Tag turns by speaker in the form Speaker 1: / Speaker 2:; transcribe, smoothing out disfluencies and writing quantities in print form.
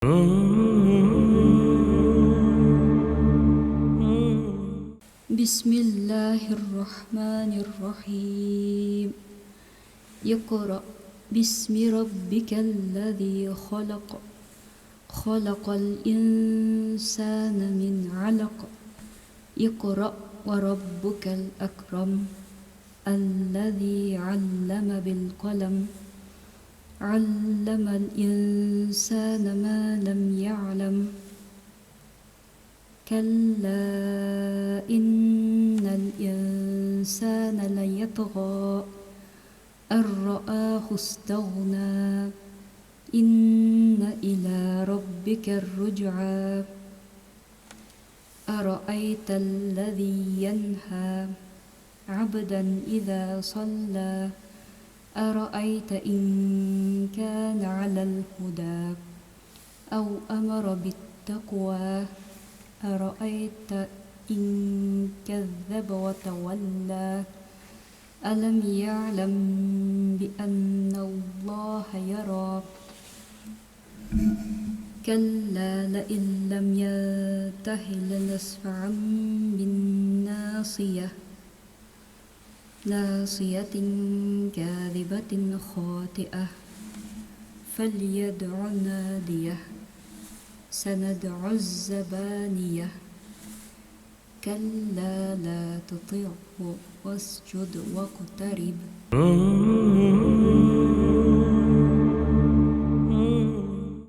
Speaker 1: بسم الله الرحمن الرحيم. اقرأ باسم ربك الذي خلق خلق الإنسان من علق اقرأ وربك الأكرم الذي علم بالقلم علم الإنسان ما لم يعلم كلا إن الإنسان ليطغى أن رآه استغنى إن إلى ربك الرجعى أرأيت الذي ينهى عبدا إذا صلى أرأيت إن كان على الهدى أو أمر بالتقوى أرأيت إن كذب وتولى ألم يعلم بأن الله يرى كلا لئن لم ينته لنسفعا بالناصية ناصية كاذبة خاطئة فليدع ناديه سندع الزبانية كلا لا تطعه واسجد واقترب